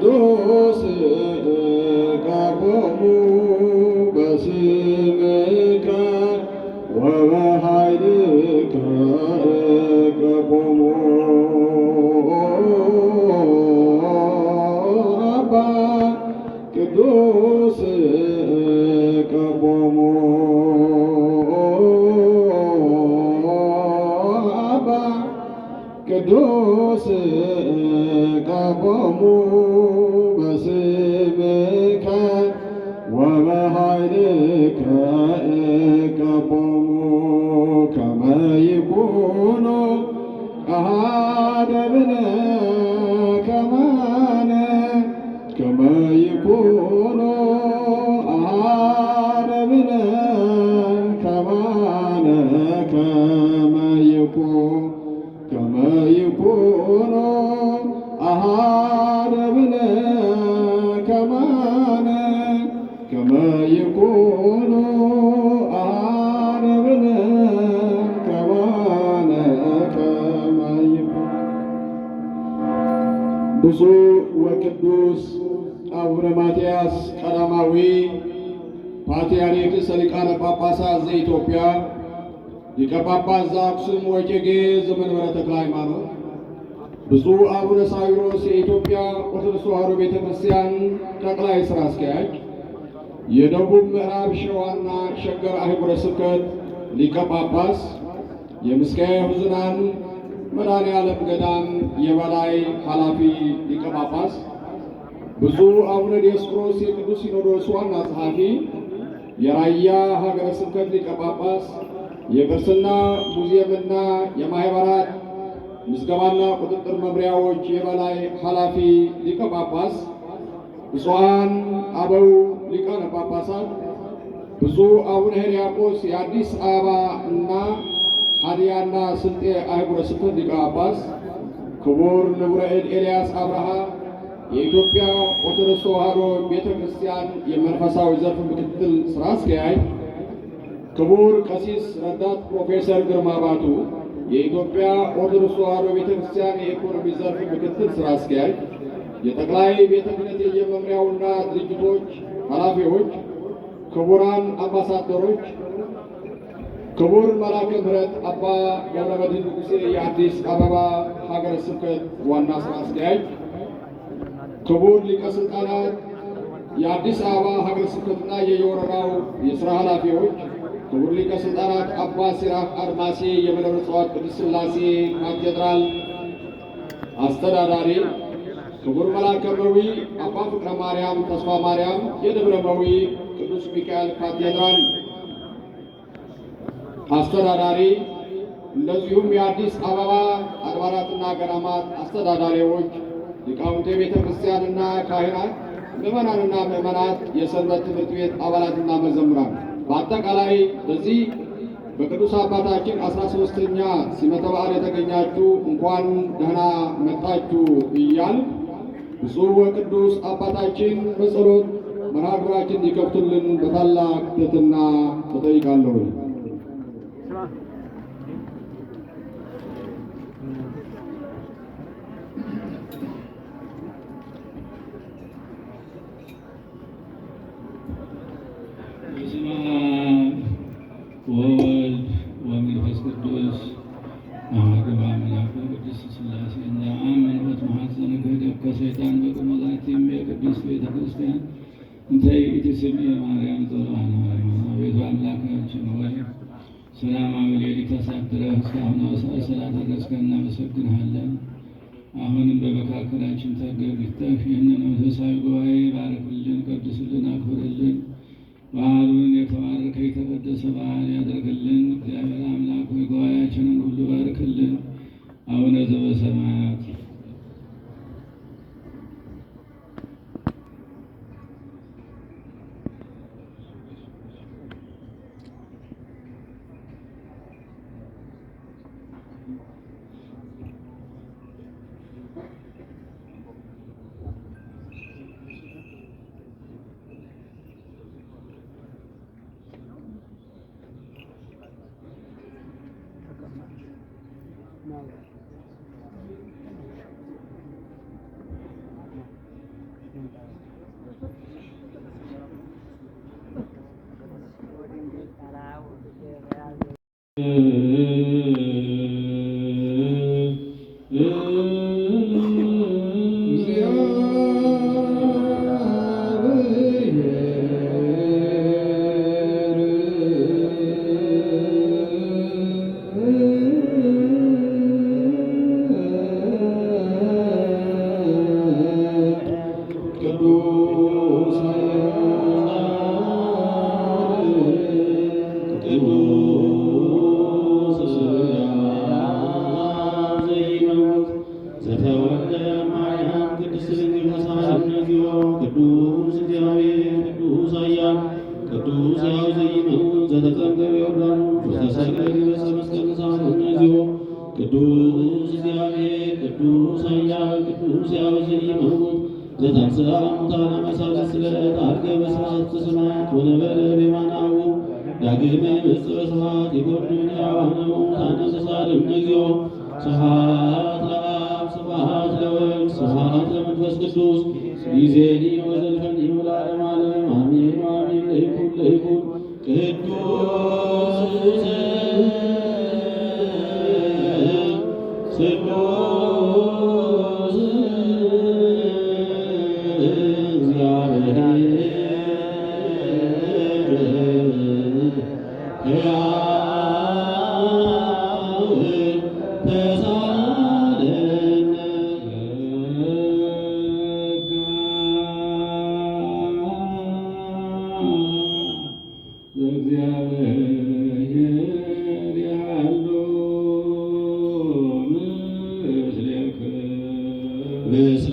ቅዱስ ቀቦሙ በስምከ ወበኃይልከ ቀቦሙ አባ ቅዱስ ቀቦሙ አባ ቅዱስ ቀቦሙ በስምከ ወበኃይልከ ቀቦሙ ከመ ይኩኑ አሐደ ብነ ከማነ ከመ ይኩኑ አሐደ ብነ ከማነ ከመ ይኩኑ አሐደ ብነ ከማነ ከመ ይኩኑ አሐደ ብነ ከማነ ከመ ይኩኑ። ብፁዕ ወቅዱስ አቡነ ማትያስ ቀዳማዊ ፓትርያርክ ሊቃነ ጳጳሳት ዘኢትዮጵያ ሊቀ ጳጳስ ዘአክሱም ወዕጨጌ ዘመንበረ ተክለ ሃይማኖት፣ ብፁዕ አቡነ ሳዊሮስ የኢትዮጵያ ኦርቶዶክስ ተዋሕዶ ቤተ ክርስቲያን ጠቅላይ ሥራ አስኪያጅ፣ የደቡብ ምዕራብ ሸዋና ሸገር አህጉረ ስብከት ሊቀ ጳጳስ፣ የምስካየ ኅዙናን መድኃኔዓለም ገዳም የበላይ ኃላፊ ሊቀ ጳጳስ፣ ብፁዕ አቡነ ዲዮስቆሮስ የቅዱስ ሲኖዶስ ዋና ጸሐፊ፣ የራያ ሀገረ ስብከት ሊቀ ጳጳስ፣ የቅርስና ሙዚየምና የማኅበራት ምዝገባና ቁጥጥር መምሪያዎች የበላይ ኃላፊ ሊቀ ጳጳስ፣ ብፁዓን አበው ሊቃነ ጳጳሳት፣ ብፁዕ አቡነ ሕርያቆስ የአዲስ አበባ እና ሀዲያና ስልጤ አህጉረ ስብከት ሊቀ ጳጳስ፣ ክቡር ንቡረ እድ ኤልያስ አብርሃ የኢትዮጵያ ኦርቶዶክስ ተዋሕዶ ቤተ ክርስቲያን የመንፈሳዊ ዘርፍ ምክትል ሥራ አስኪያጅ፣ ክቡር ቀሲስ ረዳት ፕሮፌሰር ግርማ ባቱ የኢትዮጵያ ኦርቶዶክስ ተዋሕዶ ቤተ ክርስቲያን የኢኮኖሚ ዘርፍ ምክትል ሥራ አስኪያጅ፣ የጠቅላይ ቤተ ክህነት የመምሪያውና ድርጅቶች ኃላፊዎች፣ ክቡራን አምባሳደሮች፣ ክቡር መልአከ ምሕረት አባ ገብረመድኅን ንጉሴ የአዲስ አበባ ሀገረ ስብከት ዋና ሥራ አስኪያጅ፣ ክቡር ሊቀ ሥልጣናት የአዲስ አበባ ሀገረ ስብከትና የየወረዳው የሥራ ኃላፊዎች፣ ክቡር ሊቀ ሥልጣናት አባ ሲራክ አድማሴ የመንበረ ጸባዖት ቅድስት ሥላሴ ካቴድራል አስተዳዳሪ፣ ክቡር መልአከ መዊ አባ ፍቅረ ማርያም ተስፋ ማርያም የደብረ መዊ ቅዱስ ሚካኤል ካቴድራል አስተዳዳሪ፣ እንደዚሁም የአዲስ አበባ አድባራትና ገዳማት አስተዳዳሪዎች፣ ሊቃውንተ ቤተ ክርስቲያንና ካህናት፣ ምዕመናንና ምዕመናት፣ የሰንበት ትምህርት ቤት አባላትና መዘምራን በአጠቃላይ በዚህ በቅዱስ አባታችን 13ኛ ሲመተ በዓል የተገኛችሁ እንኳን ደህና መጣችሁ እያል ብፁዕ ወቅዱስ አባታችን በጸሎት መርሐ ግብራችን እንዲከፍቱልን በታላቅ ትሕትና እጠይቃለሁ። ወወልድ ወመንፈስ ቅዱስ አሐዱ አምላክ ቅድስት ሥላሴ ዘአምን በማኅፀነ ገደብ ሰይጣን በቅድመ ዛቲም የቅድስት ቤተ ክርስቲያን እንተ ይእቲ ስምየ ማርያም ዘወልደ አቤቱ አምላካችን ሆይ ሰላማዊ ሌሊት አሳድረህ እስካሁን ሰዓት ስላደረስከን እናመሰግንሃለን። አሁንም በመካከላችን ተገኝተህ ይህንን መንፈሳዊ ጉባኤ ባርክልን፣ ቀድስልን፣ አክብርልን። በዓሉን የተባረከ የተቀደሰ በዓል ያደርግልን። እግዚአብሔር አምላክ ሆይ ጉባኤያችንን ሁሉ ባርክልን። አቡነ ዘበሰማያት ማርያም ቅድስት ድንግል ተሳለነዚዮ ቅዱስ እግዚአብሔር ቅዱስ ኃያል ቅዱስ ሕያው ዘኢይመውት ዘተጠምቀ በዮርዳኖስ ወተሰቅለ ዲበ መስቀል ተሳለነዚዮ ቅዱስ እግዚአብሔር ቅዱስ ኃያል ቅዱስ ሕያው ዘኢይመውት ዘተንሥአ እሙታነ በሣልስት ዕለት ዐርገ በስብሐት ሰማያት ወነበረ በየማናሁ ዳግመ ይመጽእ በስብሐት ይኰንን ሕያዋነ ወሙታነ ተሳለነዚዮ ስብሐት ለአብ ስብሐት ለወልድ ስብሐት ለመንፈስ ቅዱስ ይእዜኒ ወዘልፈኒ ወለዓለመ ዓለም አሜን አሜን። ለይኩን ለይኩን ቅዱስ ስሉስ እግዚአብሔር ሕያው ተሳለነ እግዚአብሔር ያሉ ምስለ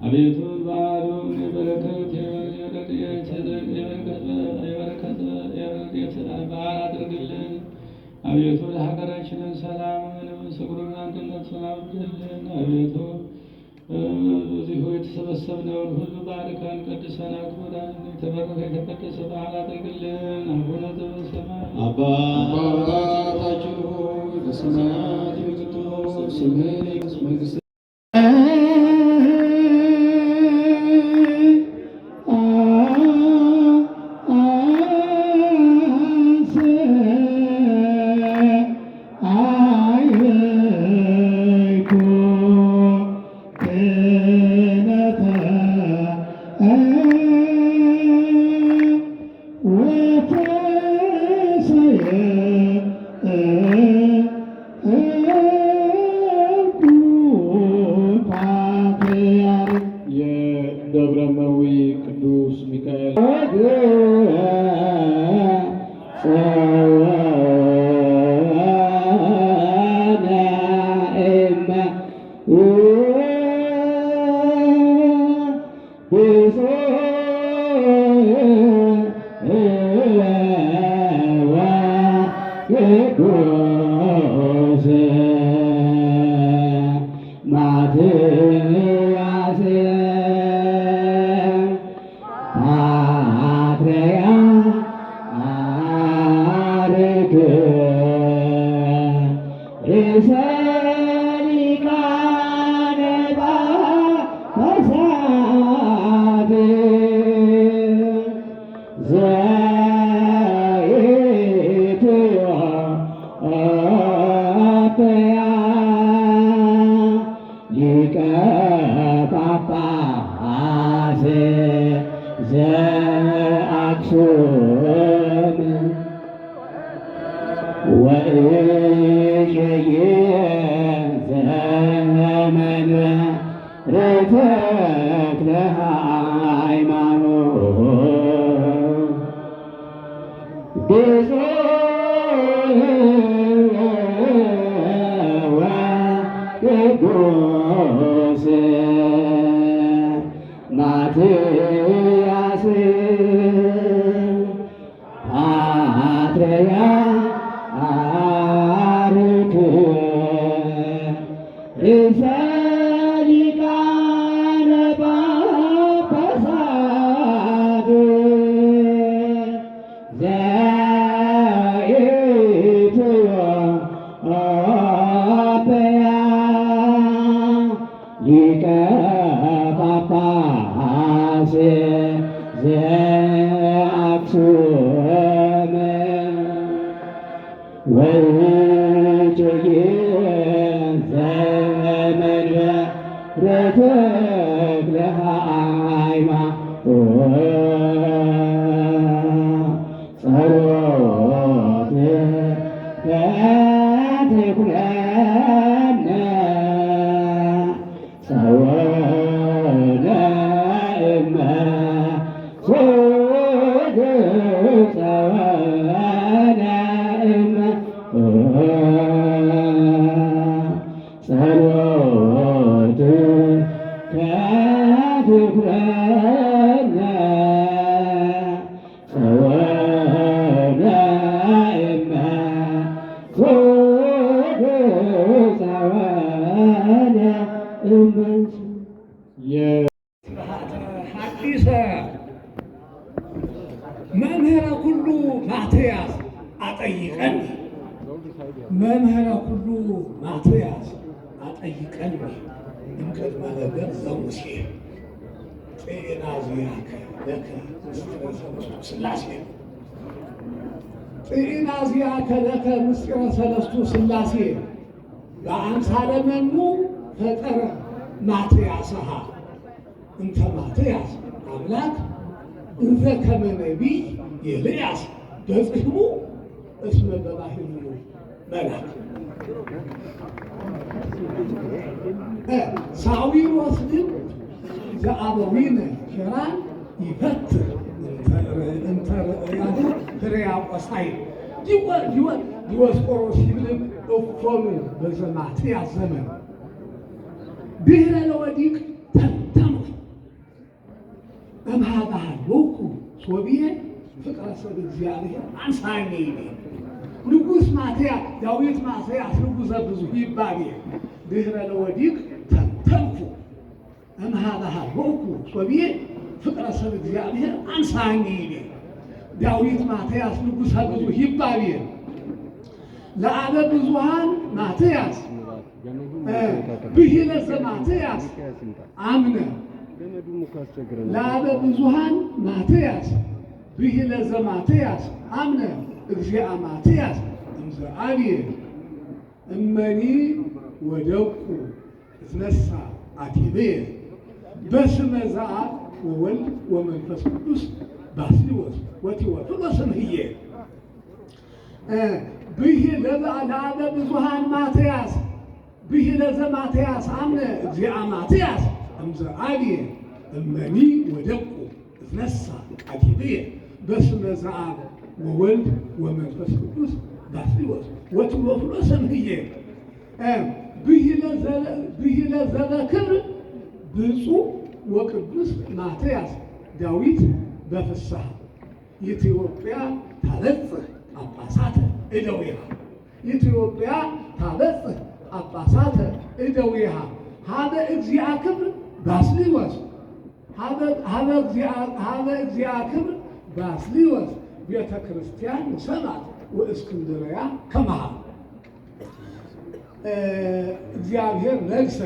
አቤቱ በዓሉን የበረከት በዓል አድርግልን። አቤቱ ለሀገራችንን ሰላምን ፍቅሩን አንድነቱን አብዛልን። አቤቱ በዚሁ የተሰበሰብነውን ሁሉ ባርከን ቀድሰን አክብረን የተባረከ የተቀደሰ በዓል አድርግልን። አቡነ ዘበሰማያት አባታችን ሆይ በሰማያት የምትኖር ስምህ ይቀደስ መንግሥትህ Amen. የደብረመዊ ቅዱስ ሚካኤል ሐዲሰ መምህረ ኩሉ ማትያስ አጠይቀን መምህረ ኩሉ ማትያስ አጠይቀን እምቅድመ ነገር ዘሙሴ ጤናዝያከ ለከ ሥላሴ ጤናዝያከ ለከ ምስጢረ ሰለስቱ ሥላሴ በአምሳለ መኑ ፈጠረ ማትያስሃ እንተ ማትያስ አምላክ እንዘ ከመ ነቢይ ኤልያስ በጽሕሙ እስመ በባሕሩ መልአክ ሳዊሮስ ግን ዘአበዊነ ኬራን ይፈትር እንተ ርእያሁ ሕርያቆሳይ ዲዮስቆሮስ ይብልም እፎኑ በዘማትያስ ዘመን ድኅረ ለወዲቅ ተንተሙ እምኀበሃሎኩ ሶብየ ፍቅረ ሰብ እግዚአብሔር አንሳኒ ንጉሥ ማትያስ ዳዊት ማትያስ ንጉሠ ብዙኅ ይባቤ ድኅረ ለወዲቅ ተንተንኩ እምኀበሃሎኩ ሶብየ ፍቅረ ሰብ እግዚአብሔር አንሳኒ ዳዊት ማትያስ ንጉሠ ብዙኅ ይባቤ ለአበ ብዙኃን ማትያስ ብሂለ ዘማትያስ አምነ ለአበ ብዙኃን ማትያስ ብሂለ ዘማትያስ አምነ እግዚአ ማትያስ እንዘ አብየ እመኒ ወደቁ እትነሣ አኪብየ በስመ ዘአብ ወወልድ ወመንፈስ ቅዱስ ባስልዮስ ወቴዎፍሎስ እምዬ ብሂለ ለአበ ብዙኃን ማትያስ ብሂለ ዘማትያስ አምነ እግዚአ ማትያስ እምዘአብየ እመኒ ወደቁ እትነሣ አኪብየ በስመ ዘአብ ወወልድ ወመንፈስ ቅዱስ ባስልዮስ ወቴዎፍሎስ እምዬ ብሂለ ዘበክብር ብፁዕ ወቅዱስ ማትያስ ዳዊት በፍስሐ ኢትዮጵያ ታበጽሕ ጳጳሳተ እደዊሃ ኢትዮጵያ ታበጽሕ ጳጳሳተ እደዊሃ ሀበ እግዚአ ክብር ባስልዮስ ሀበ እግዚአ ክብር ባስልዮስ ቤተ ክርስቲያን ሰማት ወእስክንድርያ ከመሃ እግዚአብሔር ነግሠ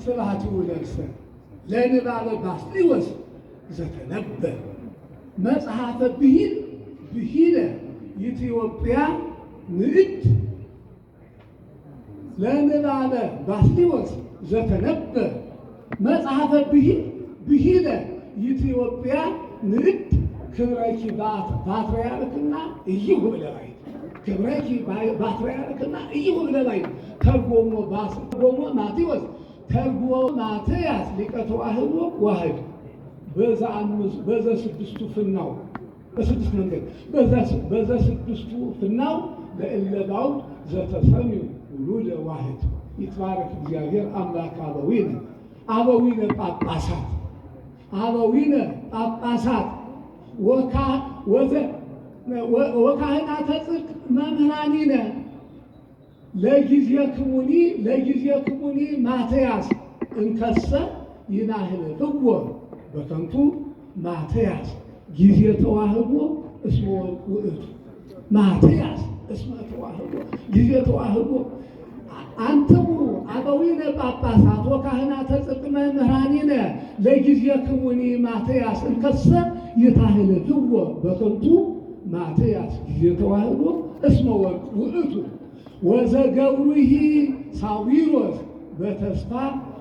ስብሐቲሁ ነግሠ ለንባበ ባስልዮስ ዘተነበ መጽሐፈ ብሂለ ኢትዮጵያ ንዕድ ለንባበ ባስልዮስ ዘተነበ መጽሐፈ ብሂለ ኢትዮጵያ ንዕድ ክብረኪ ፓትርያርክና ኢይሁብ ለባሕር ክብረኪ ፓትርያርክና ኢይሁብ ለባሕር ተርጎሞ ማቴዎስ ተርጎሞ ማትያስ ሊቀ ተዋሕዶ ዋህድ በዛ ስድስቱ ፍናው በስድስት መንገድ በዛ ስድስቱ ፍናው ለእለዳው ዘተሰሚው ውሉደ ዋህድ ይትባረክ እግዚአብሔር አምላክ አበዊነ ጳጳሳት ወካህናተ ጽድቅ መምህራኒነ ለጊዜክሙኒ ማትያስ እንከሰ ይናህልፍዎ በከንቱ ማትያስ ጊዜ ተዋህዶ እስመ ውእቱ ማትያስ እስመ ተዋህዶ ጊዜ ተዋህዶ አንትሙ አበዊነ ጳጳሳት ወካህናተ ጽድቅ መምህራኒነ ለጊዜክሙኒ ማትያስ እንከሰ ይታህልፍዎ በከንቱ ማትያስ ጊዜ ተዋህዶ እስመ ውእቱ ወዘገብሩሂ ሳዊሮስ በተስፋ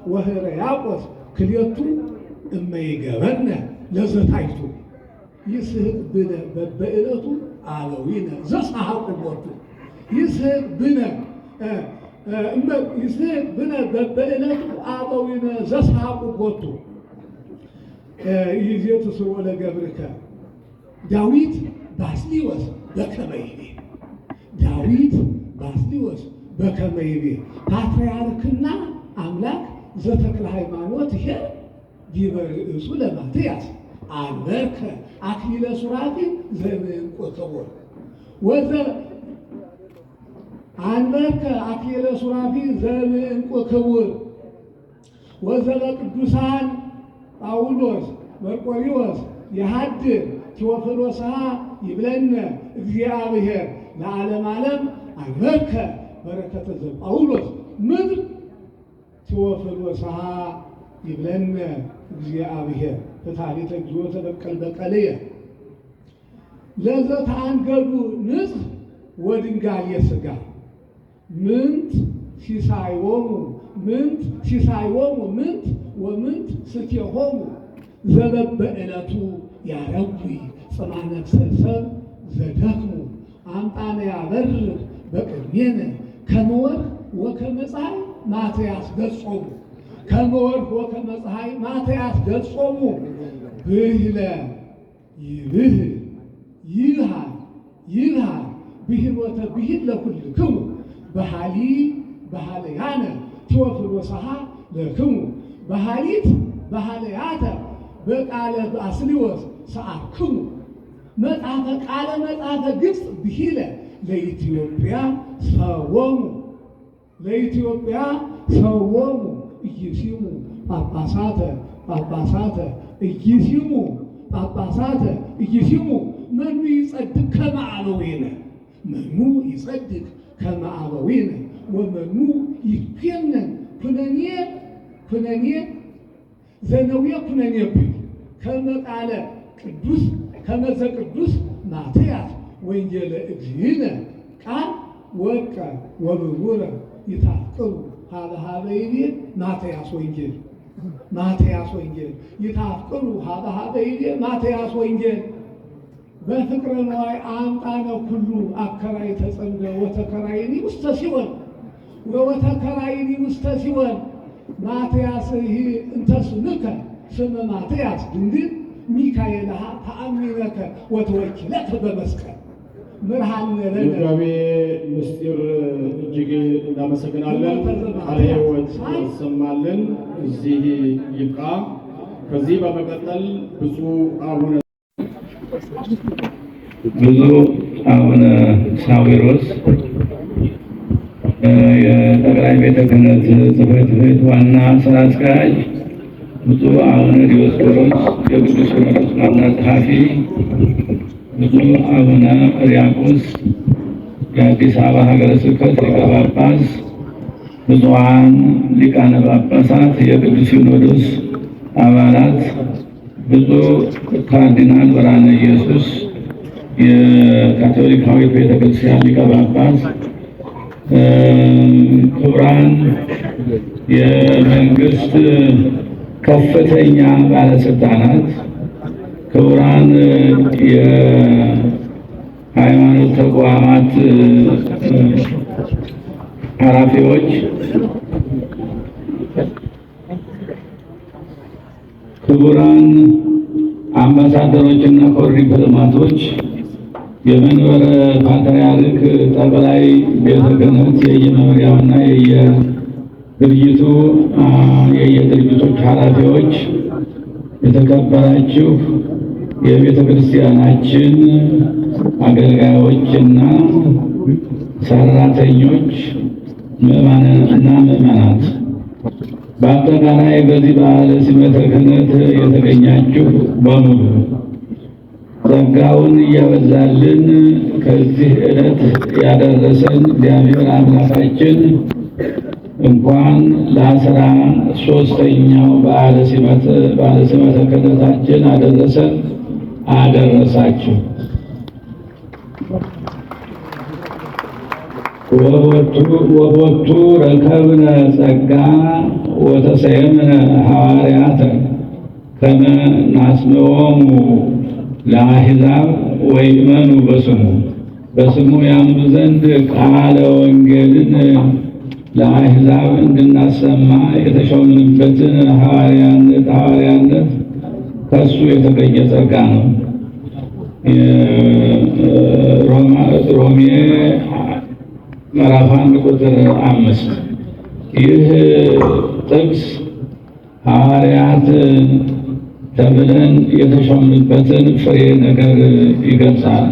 ወሕርያቆስ ክልኤቱ እመይገበነ ለዘታይቱ ይስሕቅ ብነ በበዕለቱ አበዊነ ዘሰሐቁ ቦቱ ይስሕቅ ብነ በበዕለቱ አበዊነ ዘሰሐቁ ቦቱ ይዜትስዎ ለገብርከ ዳዊት ባስልዮስ በከመ ይቤ በከመ ይቤ ፓትርያርክና አምላክ ዘተክለ ሃይማኖት ይሄ ዲበ ርእሱ ለማትያስ አንበርከ አክሊለ ሱራፌል ዘእንቆ ክቡር አንበርከ አክሊለ ሱራፌል ዘእንቆ ክቡር ወዘበ ቅዱሳን ጳውሎስ መርቆሬዎስ የሐድር ቴዎፍሎስሃ ይብለነ እግዚአብሔር ለዓለም ዓለም አንበርከ በረከተ ዘጳውሎስ ምድር ቴዎፍሎስሃ ይብለነ እግዚአብሔር ፍትሐቤተ እግዚኦ ተበቀል በቀልየ ለዘተአንገዱ ንጽሕ ወድንጋሌ ሥጋ ምንት ሲሳይዎሙ ምንት ወምንት ስትሆሙ ዘበበዕለቱ ያረዊ ጽማ ነፍሰ ሰብ ዘደክሙ አምጣነ ያበርህ በቅድሜነ ከመ ወርኅ ወከመ ፀሐይ ማትያስ ገጾሙ ከመ ወርኅ ወከመ ፀሐይ ማትያስ ገጾሙ ብሂለ ይብሃል ብሂሎተ ብሂል ለኩልክሙ በሃልያነ ቴዎፍሎስሃ ለክሙ በሃልያተ በቃለ ባስልዮስ ሰአክሙ መጽሐፈ ግብፅ ብሂለ ለኢትዮጵያ ሰዎሙ ኢይሲሙ ኢይሲሙ መኑ ይጸድቅ ከመ አበዊነ ወመኑ ይፌነን ኩነኔ ዘነዌ ኩነኔ ብዩ ከመ ዘቅዱስ ማትያስ ወንጌለ እግዚእነ ቃል ወርቀ ወብሩረ ይታፍቅሩ ሀበ ይቤ ማትያስ ወንጌል ማትያስ ወንጌል ይታፍቅሩ ሀበ ይዜ ማትያስ ወንጌል በፍቅረ ነዋይ አምጣነ ኩሉ አከራይ ተጸምደ ወተከራይኒ ውስተ ሲኦል ወተከራይኒ ውስተ ሲኦል ማትያስ ይህ እንተስምከ ስመ ማትያስ ድንግል ሚካኤል ተአሚነከ ወተወኪለከ በመስቀል ብርሃን መጋቤ ምስጢር እጅግ እናመሰግናለን። ቃለ ሕይወት ያሰማልን። እዚህ ይብቃ። ከዚህ በመቀጠል ብፁዕ አቡነ ሳዊሮስ የጠቅላይ ቤተ ክህነት ጽሕፈት ቤት ዋና ስራ አስኪያጅ፣ ብፁዕ አቡነ ዲዮስቆሮስ የቅዱስ ሲኖዶስ ዋና ጸሐፊ፣ ብፁዕ አቡነ ሪያቆስ የአዲስ አበባ ሀገረ ስብከት ሊቀ ጳጳስ፣ ብፁዓን ሊቃነ ጳጳሳት፣ የቅዱስ ሲኖዶስ አባላት፣ ብፁዕ ካርዲናል ብርሃነ ኢየሱስ የካቶሊካዊት ቤተክርስቲያን ሊቀ ጳጳስ፣ ክቡራን የመንግስት ከፍተኛ ባለስልጣናት፣ ክቡራን የሃይማኖት ተቋማት ኃላፊዎች፣ ክቡራን አምባሳደሮችና ኮር ዲፕሎማቶች፣ የመንበረ ፓትርያርክ ጠቅላይ ቤተ ክህነት የየመምሪያውና የየድርጅቶች ኃላፊዎች፣ የተከበራችሁ የቤተ ክርስቲያናችን አገልጋዮችና ሰራተኞች፣ ምዕመናንና ምዕመናት፣ በአጠቃላይ በዚህ በዓለ ሲመተ ክህነት የተገኛችሁ በሙሉ ጸጋውን እያበዛልን ከዚህ ዕለት ያደረሰን እግዚአብሔር አምላካችን እንኳን ለ13ኛው በዓለ ሲመተ ክህነታችን አደረሰን አደረሳችሁ። ወቦቱ ረከብነ ጸጋ ወተሰየምነ ሐዋርያተ ከመ ናስምዖሙ ለአሕዛብ ወይእመኑ በስሙ ያምኑ ዘንድ ቃለ ወንጌልን ለአሕዛብ እንድናሰማ የተሾምንበትን ሐዋርያነት ከሱ የተገኘ ጸጋ ነው። ሮሜ ምዕራፍ 1 ቁጥር 5 ይህ ጥቅስ ሐዋርያት ተብለን የተሾምንበትን ፍሬ ነገር ይገልጻል።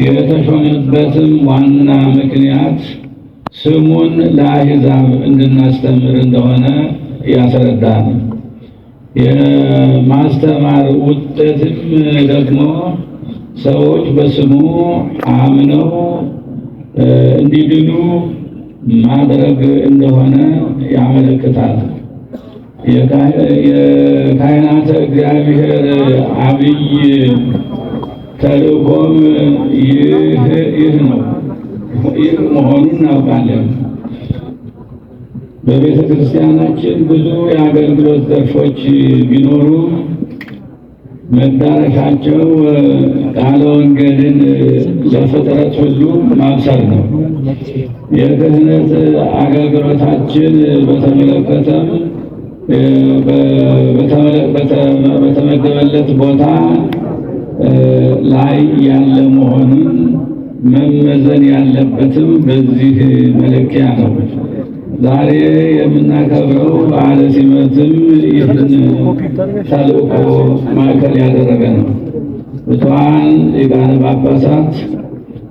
የተሾምንበትም ዋና ምክንያት ስሙን ለአሕዛብ እንድናስተምር እንደሆነ ያስረዳል። የማስተማር ውጤትም ደግሞ ሰዎች በስሙ አምነው እንዲድኑ ማድረግ እንደሆነ ያመለክታል። የካህናተ እግዚአብሔር አብይ ተልእኮም ይህ ነው። ይህ መሆኑን እናውቃለን። በቤተ ክርስቲያናችን ብዙ የአገልግሎት ዘርፎች ቢኖሩ መዳረሻቸው ቃለ ወንጌልን ለፍጥረት ሁሉ ማብሰር ነው። የክህነት አገልግሎታችን በተመለከተም በተመደበለት ቦታ ላይ ያለ መሆኑን መመዘን ያለበትም በዚህ መለኪያ ነው። ዛሬ የምናከብረው በዓለ ሲመትም ይህን ተልእኮ ማዕከል ያደረገ ነው። ብፁዓን ሊቃነ ጳጳሳት፣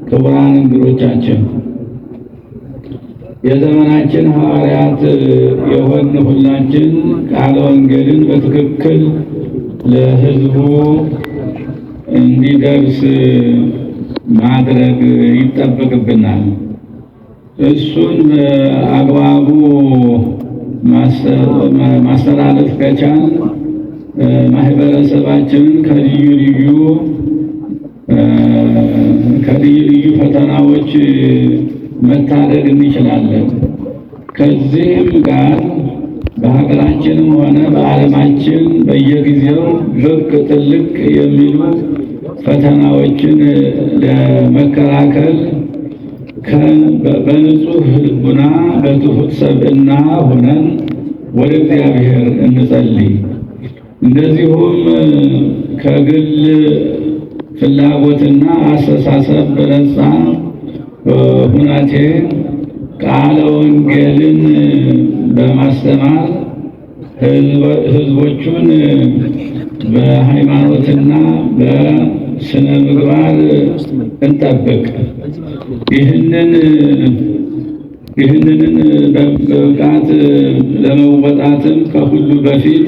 ክቡራን እንግዶቻችን፣ የዘመናችን ሐዋርያት የሆን ሁላችን ቃለ ወንጌልን በትክክል ለሕዝቡ እንዲደርስ ማድረግ ይጠበቅብናል። እሱን በአግባቡ ማስተላለፍ ከቻል ማህበረሰባችንን ከልዩ ልዩ ፈተናዎች መታደግ እንችላለን። ከዚህም ጋር በሀገራችንም ሆነ በዓለማችን በየጊዜው ብቅ ጥልቅ የሚሉ ፈተናዎችን ለመከላከል በንጹህ ልቡና በትሑት ሰብዕና ሆነን ወደ እግዚአብሔር እንጸልይ። እንደዚሁም ከግል ፍላጎትና አስተሳሰብ በነፃ ሁናቴ ቃለ ወንጌልን በማስተማር ሕዝቦቹን በሃይማኖትና በስነ ምግባር እንጠብቅ። ይህንን በብቃት ለመወጣትም ከሁሉ በፊት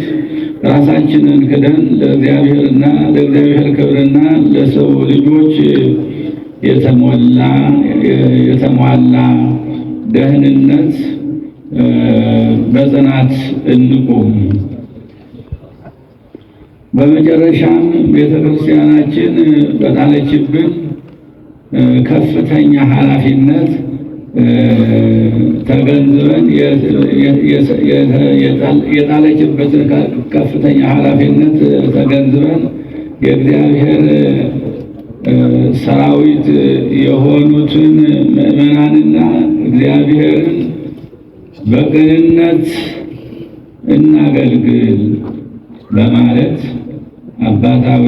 ራሳችንን ክደን ለእግዚአብሔርና ለእግዚአብሔር ክብርና ለሰው ልጆች የተሟላ ደህንነት በጽናት እንቁም። በመጨረሻም ቤተ ክርስቲያናችን በጣለችብን ከፍተኛ ኃላፊነት ተገንዝበን የጣለችበትን ከፍተኛ ኃላፊነት ተገንዝበን የእግዚአብሔር ሰራዊት የሆኑትን ምዕመናንና እግዚአብሔርን በቅንነት እናገልግል በማለት አባታዊ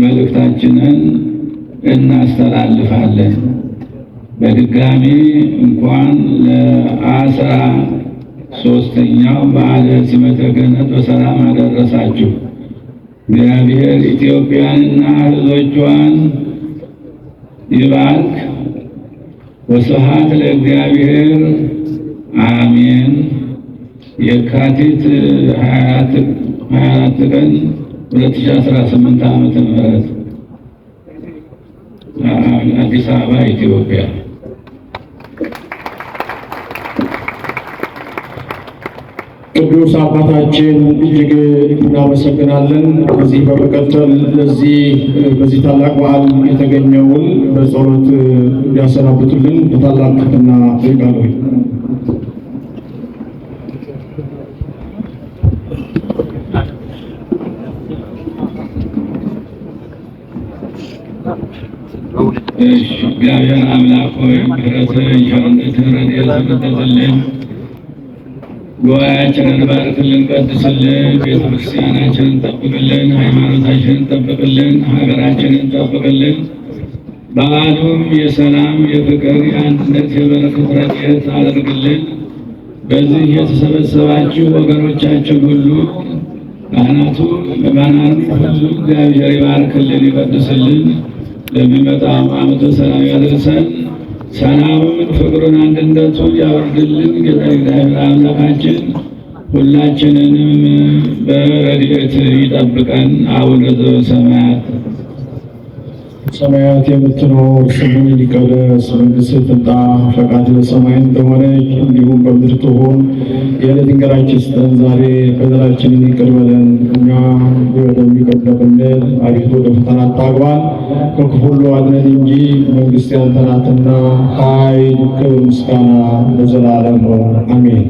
መልእክታችንን እናስተላልፋለን። በድጋሚ እንኳን ለ13ኛው በዓለ ሲመተ ክህነት በሰላም አደረሳችሁ። እግዚአብሔር ኢትዮጵያንና ሕዝቦቿን ይባርክ። ወስብሐት ለእግዚአብሔር አሜን። የካቲት 24 ቀን 2018 ዓመተ ምህረት አዲስ አበባ ኢትዮጵያ። ቅዱስ አባታችን እጅግ እናመሰግናለን። ከዚህ በመቀጠል በዚህ ታላቅ በዓል የተገኘውን በጸሎት እንዲያሰናብቱልን በታላቅ ትሕትና እጠይቃለሁ። እግዚአብሔር አምላክ ሆይ ምሕረትህን፣ ቸርነትህን፣ ረድኤትህን ግለጥልን። ጉባኤያችንን ባርክልን፣ ቀድስልን። ቤተ ክርስቲያናችንን ጠብቅልን፣ ሃይማኖታችንን ጠብቅልን፣ ሀገራችንን ጠብቅልን። በዓሉም የሰላም የፍቅር የአንድነት የበረከት ረድኤት አድርግልን። በዚህ የተሰበሰባችሁ ወገኖቻችን ሁሉ ካህናቱ ምዕመናኑ ሁሉ እግዚአብሔር ይባርክልን፣ ይቀድስልን። ለሚመጣው ዓመተ ሰላም ያደርሰን። ሰላሙን፣ ፍቅሩን፣ አንድነቱን ያወርድልን። ጌታ እግዚአብሔር አምላካችን ሁላችንንም በረድኤት ይጠብቀን። አቡነ ዘበሰማያት ሰማያት የምትኖር ስምህ ይቀደስ፣ መንግሥትህ ትምጣ፣ ፈቃድህ በሰማይ እንደሆነች እንዲሁም በምድር ትሁን። የዕለት እንጀራችንን ስጠን ዛሬ፣ በደላችንን ይቅር በለን እኛ ወደሚቀርበን አቤቱ ወደ ፈተና አታግባን፣ ከክፉ ሁሉ አድነን እንጂ መንግሥት ያንተ ናትና ኃይል፣ ክብር፣ ምስጋና ለዘላለም አሜን።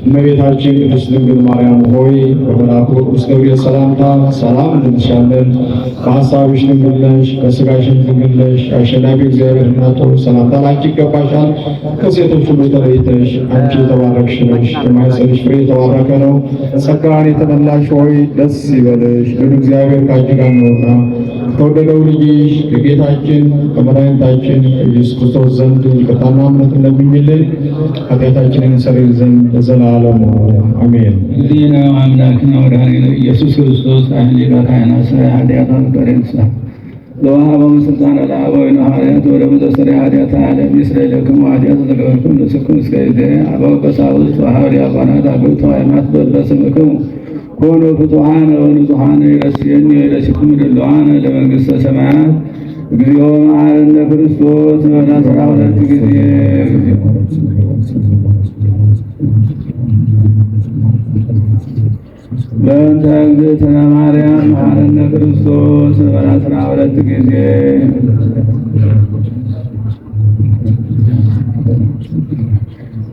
እመቤታችን ቅድስት ድንግል ማርያም ሆይ በመልአኩ በቅዱስ ገብርኤል ሰላምታ ሰላም እንልሻለን። በሐሳብሽ ድንግል ነሽ፣ በሥጋሽም ድንግል ነሽ። አሸናፊ እግዚአብሔር እናት ሆይ ሰላምታ ላንቺ ይገባሻል። ከሴቶች ሁሉ ተለይተሽ አንቺ የተባረክሽ ነሽ፣ የማኅፀንሽ ፍሬ የተባረከ ነው። ጸጋን የተመላሽ ሆይ ደስ ይበልሽ፣ ልዑል እግዚአብሔር ከአንቺ ጋር ነውና ከተወደደው ልጅሽ ከጌታችን ከመድኃኒታችን ከኢየሱስ ክርስቶስ ዘንድ ይቅርታና ምሕረትን ለምኝልን ኃጢአታችንን ይሰረይ ዘንድ ለዘላለሙ አሜን። ሊና አምላክና ወዳሪነ ኢየሱስ ክርስቶስ ካህን ሊቀ ካህናት ሠራይ ኃጢአት ቀሬንሳ ለወሀበው ስልጣነ ለአበዊነ ሐዋርያት ወደ መዘሰሪ ኃጢአተ ዓለም ይስረይ ለክሙ ኃጢአተ ዘገበርክሙ ንስኩም እስከ ጊዜ አበው ቀሳውስት ወሐዋርያት ዲያቆናት አበብተ ሃይማኖት በበስምክሙ ኮኑ ፍቱሐነ ወንጹሐነ ይረስየኒ ወይረሲክሙ ድሉዋነ ለመንግሥተ ሰማያት እግዚኦ መሐረነ ክርስቶስ በአስራ ሁለት ጊዜ በእንተ እግዝእትነ ማርያም መሐረነ ክርስቶስ በአስራ ሁለት ጊዜ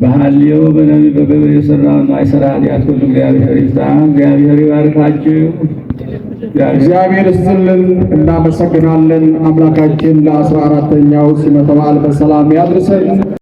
በሐልዮ በነቢብ በገበሬ የሠራውን ማይሠራ ኃጢአት ሁሉ እግዚአብሔር ይፍታ። እግዚአብሔር ይባርካችሁ። እግዚአብሔር ይስጥልን። እናመሰግናለን። አምላካችን ለ14ኛው ሲመተ በዓል በሰላም ያድርሰን።